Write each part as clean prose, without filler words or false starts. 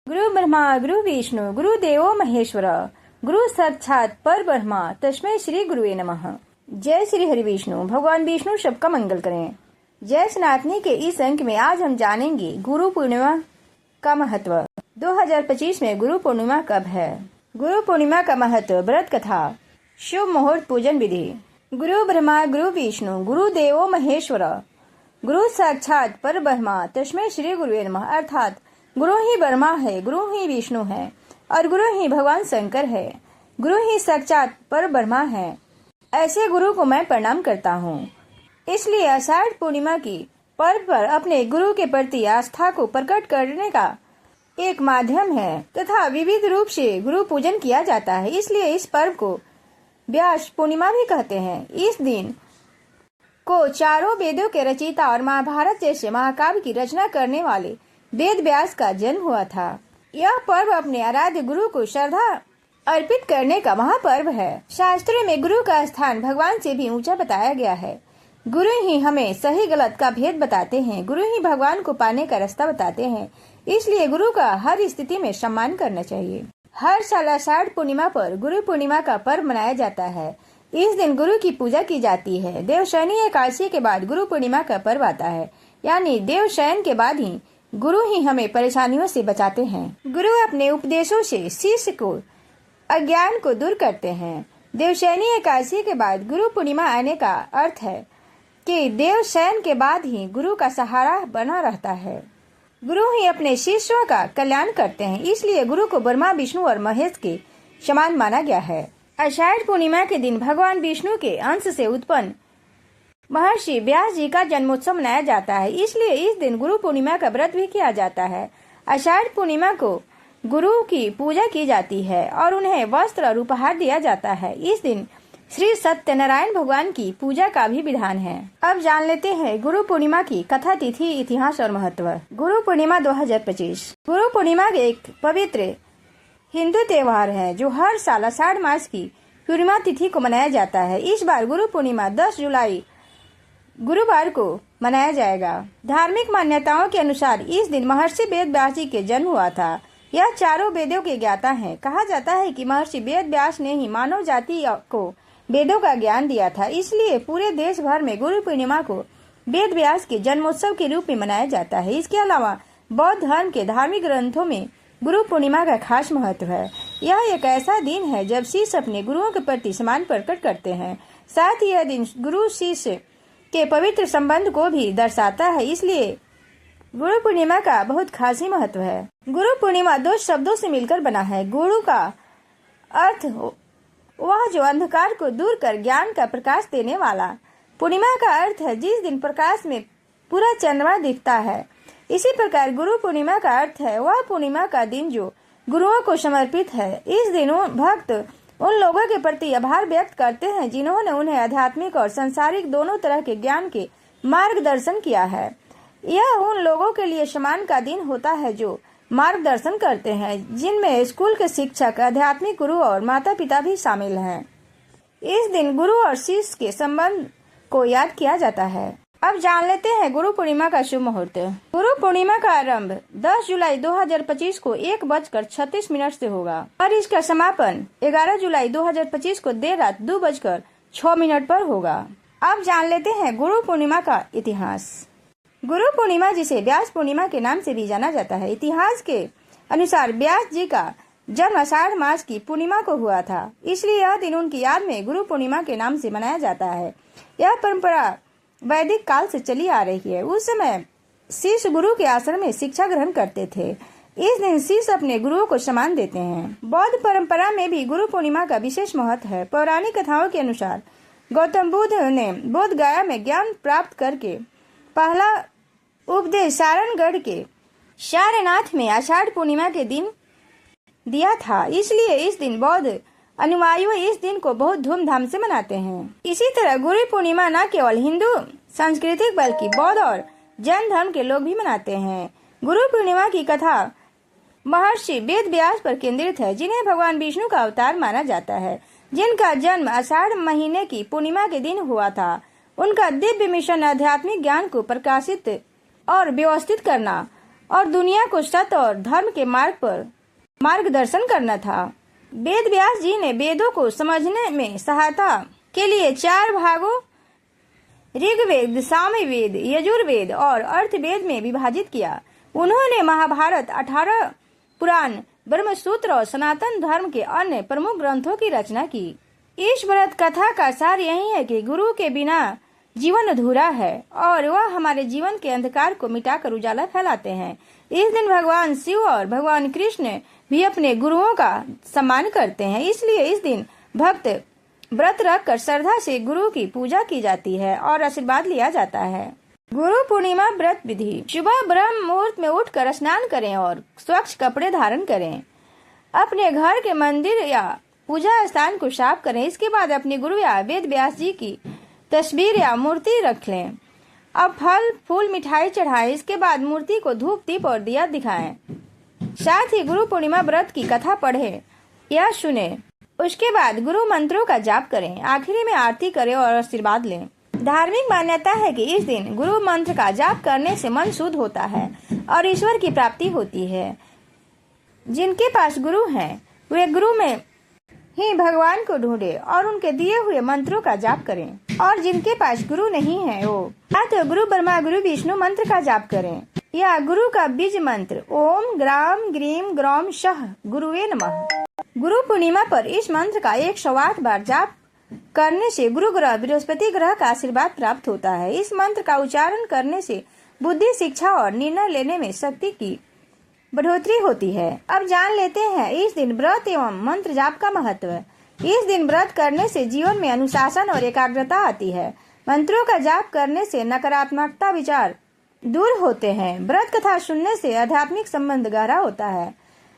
गुरु ब्रह्मा गुरु विष्णु गुरु देवो महेश्वर गुरु साक्षात पर ब्रह्मा तस्मै श्री गुरुवे नमः। जय श्री हरि विष्णु। भगवान विष्णु सबका मंगल करें। जय सनातनी के इस अंक में आज हम जानेंगे गुरु पूर्णिमा का महत्व। 2025 में गुरु पूर्णिमा कब है? गुरु पूर्णिमा का महत्व, व्रत कथा, शुभ मुहूर्त, पूजन विधि। गुरु ब्रह्मा गुरु विष्णु गुरु देवो महेश्वर गुरु साक्षात पर ब्रह्मा तस्मै श्री गुरुवे नमः। अर्थात गुरु ही ब्रह्मा है, गुरु ही विष्णु है और गुरु ही भगवान शंकर है। गुरु ही साक्षात पर ब्रह्मा है। ऐसे गुरु को मैं प्रणाम करता हूँ। इसलिए आषाढ़ पूर्णिमा की पर्व पर अपने गुरु के प्रति आस्था को प्रकट करने का एक माध्यम है तथा विविध रूप से गुरु पूजन किया जाता है। इसलिए इस पर्व को व्यास पूर्णिमा भी कहते हैं। इस दिन को चारों वेदों के रचयिता और महाभारत जैसे महाकाव्य की रचना करने वाले वेद व्यास का जन्म हुआ था। यह पर्व अपने आराध्य गुरु को श्रद्धा अर्पित करने का महापर्व है। शास्त्रों में गुरु का स्थान भगवान से भी ऊंचा बताया गया है। गुरु ही हमें सही गलत का भेद बताते हैं। गुरु ही भगवान को पाने का रास्ता बताते हैं। इसलिए गुरु का हर स्थिति में सम्मान करना चाहिए। हर साल आषाढ़ पूर्णिमा पर गुरु पूर्णिमा का पर्व मनाया जाता है। इस दिन गुरु की पूजा की जाती है। देवशयनी एकादशी के बाद गुरु पूर्णिमा का पर्व आता है, यानी देवशयन के बाद ही गुरु ही हमें परेशानियों से बचाते हैं। गुरु अपने उपदेशों से शिष्य को अज्ञान को दूर करते हैं। देवशयनी एकादशी के बाद गुरु पूर्णिमा आने का अर्थ है कि देवशयन के बाद ही गुरु का सहारा बना रहता है। गुरु ही अपने शिष्यों का कल्याण करते हैं। इसलिए गुरु को ब्रह्मा विष्णु और महेश के समान माना गया है। आषाढ़ पूर्णिमा के दिन भगवान विष्णु के अंश से उत्पन्न महर्षि व्यास जी का जन्मोत्सव मनाया जाता है। इसलिए इस दिन गुरु पूर्णिमा का व्रत भी किया जाता है। आषाढ़ पूर्णिमा को गुरु की पूजा की जाती है और उन्हें वस्त्र और उपहार दिया जाता है। इस दिन श्री सत्यनारायण भगवान की पूजा का भी विधान है। अब जान लेते हैं गुरु पूर्णिमा की कथा, तिथि, इतिहास और महत्व। गुरु पूर्णिमा 2025 गुरु पूर्णिमा एक पवित्र हिंदू त्योहार है जो हर साल आषाढ़ मास की पूर्णिमा तिथि को मनाया जाता है। इस बार गुरु पूर्णिमा 10 जुलाई गुरुवार को मनाया जाएगा। धार्मिक मान्यताओं के अनुसार इस दिन महर्षि वेद व्यास जी के जन्म हुआ था। यह चारों वेदों के ज्ञाता हैं। कहा जाता है कि महर्षि वेद व्यास ने ही मानव जाति को वेदों का ज्ञान दिया था। इसलिए पूरे देश भर में गुरु पूर्णिमा को वेद व्यास के जन्मोत्सव के रूप में मनाया जाता है। इसके अलावा बौद्ध धर्म के धार्मिक ग्रंथों में गुरु पूर्णिमा का खास महत्व है। यह एक ऐसा दिन है जब शिष्य अपने गुरुओं के प्रति सम्मान प्रकट करते हैं। साथ ही यह दिन गुरु शिष्य के पवित्र संबंध को भी दर्शाता है। इसलिए गुरु पूर्णिमा का बहुत खास ही महत्व है। गुरु पूर्णिमा 2 शब्दों से मिलकर बना है। गुरु का अर्थ वह जो अंधकार को दूर कर ज्ञान का प्रकाश देने वाला। पूर्णिमा का अर्थ है जिस दिन प्रकाश में पूरा चंद्रमा दिखता है। इसी प्रकार गुरु पूर्णिमा का अर्थ है वह पूर्णिमा का दिन जो गुरुओं को समर्पित है। इस दिन भक्त उन लोगों के प्रति आभार व्यक्त करते हैं जिन्होंने उन्हें आध्यात्मिक और सांसारिक दोनों तरह के ज्ञान के मार्गदर्शन किया है। यह उन लोगों के लिए सम्मान का दिन होता है जो मार्गदर्शन करते हैं, जिनमें स्कूल के शिक्षक, आध्यात्मिक गुरु और माता पिता भी शामिल हैं। इस दिन गुरु और शिष्य के संबंध को याद किया जाता है। अब जान लेते हैं गुरु पूर्णिमा का शुभ मुहूर्त। गुरु पूर्णिमा का आरंभ 10 जुलाई 2025 को 1:36 से होगा और इसका समापन 11 जुलाई 2025 को देर रात 2:06 पर होगा। अब जान लेते हैं गुरु पूर्णिमा का इतिहास। गुरु पूर्णिमा जिसे व्यास पूर्णिमा के नाम से भी जाना जाता है। इतिहास के अनुसार व्यास जी का जन्म आषाढ़ मास की पूर्णिमा को हुआ था। इसलिए यह दिन उनकी याद में गुरु पूर्णिमा के नाम से मनाया जाता है। यह परंपरा वैदिक काल से चली आ रही है। उस समय शिष्य गुरु के आश्रम में शिक्षा ग्रहण करते थे। इस दिन शिष्य अपने गुरुओं को सम्मान देते हैं। बौद्ध परंपरा में भी गुरु पूर्णिमा का विशेष महत्व है। पौराणिक कथाओं के अनुसार गौतम बुद्ध ने बोध गया में ज्ञान प्राप्त करके पहला उपदेश सारणगढ़ के सारनाथ में आषाढ़ पूर्णिमा के दिन दिया था। इसलिए इस दिन बौद्ध अनुयायी इस दिन को बहुत धूमधाम से मनाते हैं। इसी तरह गुरु पूर्णिमा न केवल हिंदू सांस्कृतिक बल्कि बौद्ध और जैन धर्म के लोग भी मनाते हैं। गुरु पूर्णिमा की कथा महर्षि वेद व्यास पर केंद्रित है, जिन्हें भगवान विष्णु का अवतार माना जाता है, जिनका जन्म आषाढ़ महीने की पूर्णिमा के दिन हुआ था। उनका दिव्य मिशन आध्यात्मिक ज्ञान को प्रकाशित और व्यवस्थित करना और दुनिया को सत्य और धर्म के मार्ग पर मार्गदर्शन करना था। वेद व्यास जी ने वेदों को समझने में सहायता के लिए 4 भागों ऋग्वेद, सामवेद, यजुर्वेद और अर्थवेद में विभाजित किया। उन्होंने महाभारत, 18 पुराण, ब्रह्मसूत्र और सनातन धर्म के अन्य प्रमुख ग्रंथों की रचना की। इस व्रत कथा का सार यही है कि गुरु के बिना जीवन अधूरा है और वह हमारे जीवन के अंधकार को मिटाकर उजाला फैलाते हैं। इस दिन भगवान शिव और भगवान कृष्ण भी अपने गुरुओं का सम्मान करते हैं, इसलिए इस दिन भक्त व्रत रखकर श्रद्धा से गुरु की पूजा की जाती है और आशीर्वाद लिया जाता है। गुरु पूर्णिमा व्रत विधि। सुबह ब्रह्म मुहूर्त में उठकर स्नान करें और स्वच्छ कपड़े धारण करें। अपने घर के मंदिर या पूजा स्थान को साफ करें। इसके बाद अपने गुरु या वेद व्यास जी की तस्वीर या मूर्ति रख लें। अब फल, फूल, मिठाई चढ़ाएं। इसके बाद मूर्ति को धूप, दीप और दिया दिखाएं। साथ ही गुरु पूर्णिमा व्रत की कथा पढ़ें या सुने। उसके बाद गुरु मंत्रों का जाप करें। आखिरी में आरती करें और आशीर्वाद लें। धार्मिक मान्यता है कि इस दिन गुरु मंत्र का जाप करने से मन शुद्ध होता है और ईश्वर की प्राप्ति होती है। जिनके पास गुरु हैं, वे गुरु में ही भगवान को ढूंढे और उनके दिए हुए मंत्रों का जाप करें। और जिनके पास गुरु नहीं है, वो या तो गुरु ब्रह्मा, गुरु विष्णु मंत्र का जाप करें या गुरु का बीज मंत्र ओम ग्राम ग्रीम ग्रौम शह गुरुवे नमः। गुरु पूर्णिमा पर इस मंत्र का 108 बार जाप करने से गुरु ग्रह बृहस्पति ग्रह का आशीर्वाद प्राप्त होता है। इस मंत्र का उच्चारण करने से बुद्धि, शिक्षा और निर्णय लेने में शक्ति की बढ़ोतरी होती है। अब जान लेते हैं इस दिन व्रत एवं मंत्र जाप का महत्व। इस दिन व्रत करने से जीवन में अनुशासन और एकाग्रता आती है। मंत्रों का जाप करने से नकारात्मकता विचार दूर होते हैं। व्रत कथा सुनने से आध्यात्मिक संबंध गहरा होता है।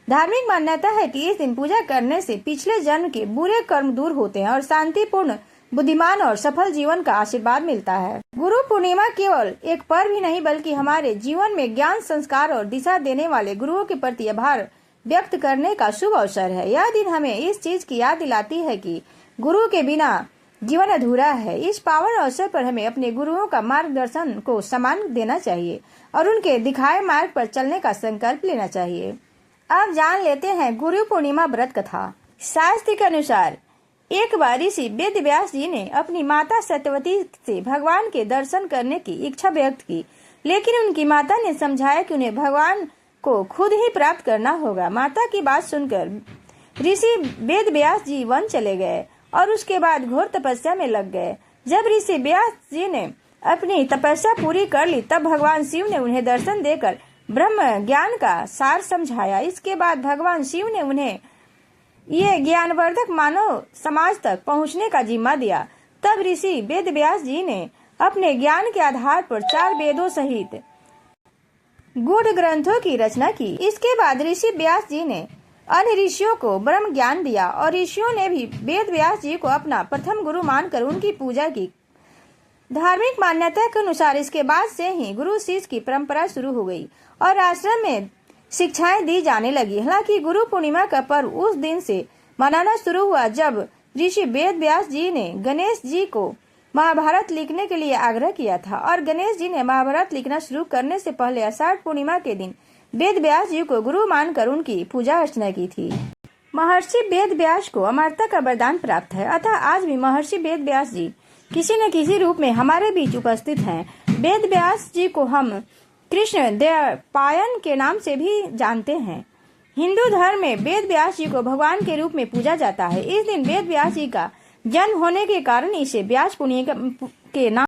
धार्मिक मान्यता है कि इस दिन पूजा करने से पिछले जन्म के बुरे कर्म दूर होते हैं और शांतिपूर्ण, बुद्धिमान और सफल जीवन का आशीर्वाद मिलता है। गुरु पूर्णिमा केवल एक पर्व ही नहीं बल्कि हमारे जीवन में ज्ञान, संस्कार और दिशा देने वाले गुरुओं के प्रति आभार व्यक्त करने का शुभ अवसर है। यह दिन हमें इस चीज की याद दिलाती है कि गुरु के बिना जीवन अधूरा है। इस पावन अवसर पर हमें अपने गुरुओं का मार्गदर्शन को सम्मान देना चाहिए और उनके दिखाए मार्ग पर चलने का संकल्प लेना चाहिए। अब जान लेते हैं गुरु पूर्णिमा व्रत कथा। शास्त्र के अनुसार एक बार ऋषि वेद व्यास जी ने अपनी माता सत्यवती से भगवान के दर्शन करने की इच्छा व्यक्त की, लेकिन उनकी माता ने समझाया कि उन्हें भगवान को खुद ही प्राप्त करना होगा। माता की बात सुनकर ऋषि वेद व्यास जी वन चले गए और उसके बाद घोर तपस्या में लग गए। जब ऋषि व्यास जी ने अपनी तपस्या पूरी कर ली, तब भगवान शिव ने उन्हें दर्शन देकर ब्रह्म ज्ञान का सार समझाया। इसके बाद भगवान शिव ने उन्हें ये ज्ञानवर्धक मानव समाज तक पहुंचने का जिम्मा दिया। तब ऋषि वेद व्यास जी ने अपने ज्ञान के आधार पर 4 वेदों सहित गूढ़ ग्रंथों की रचना की। इसके बाद ऋषि व्यास जी ने अन्य ऋषियों को ब्रह्म ज्ञान दिया और ऋषियों ने भी वेद व्यास जी को अपना प्रथम गुरु मानकर उनकी पूजा की। धार्मिक मान्यता के अनुसार इसके बाद से ही गुरु शिष्य की परंपरा शुरू हो गई और आश्रम में शिक्षाएं दी जाने लगी। हालांकि गुरु पूर्णिमा का पर्व उस दिन से मनाना शुरू हुआ जब ऋषि वेद व्यास जी ने गणेश जी को महाभारत लिखने के लिए आग्रह किया था और गणेश जी ने महाभारत लिखना शुरू करने से पहले आषाढ़ पूर्णिमा के दिन वेद व्यास जी को गुरु मानकर उनकी पूजा अर्चना की थी। महर्षि वेद व्यास को अमरता का वरदान प्राप्त है, अतः आज भी महर्षि वेद व्यास जी किसी न किसी रूप में हमारे बीच उपस्थित हैं। वेद व्यास जी को हम कृष्ण द्वैपायन के नाम से भी जानते हैं। हिंदू धर्म में वेद व्यास जी को भगवान के रूप में पूजा जाता है। इस दिन वेद व्यास जी का जन्म होने के कारण इसे व्यास पुण्य के नाम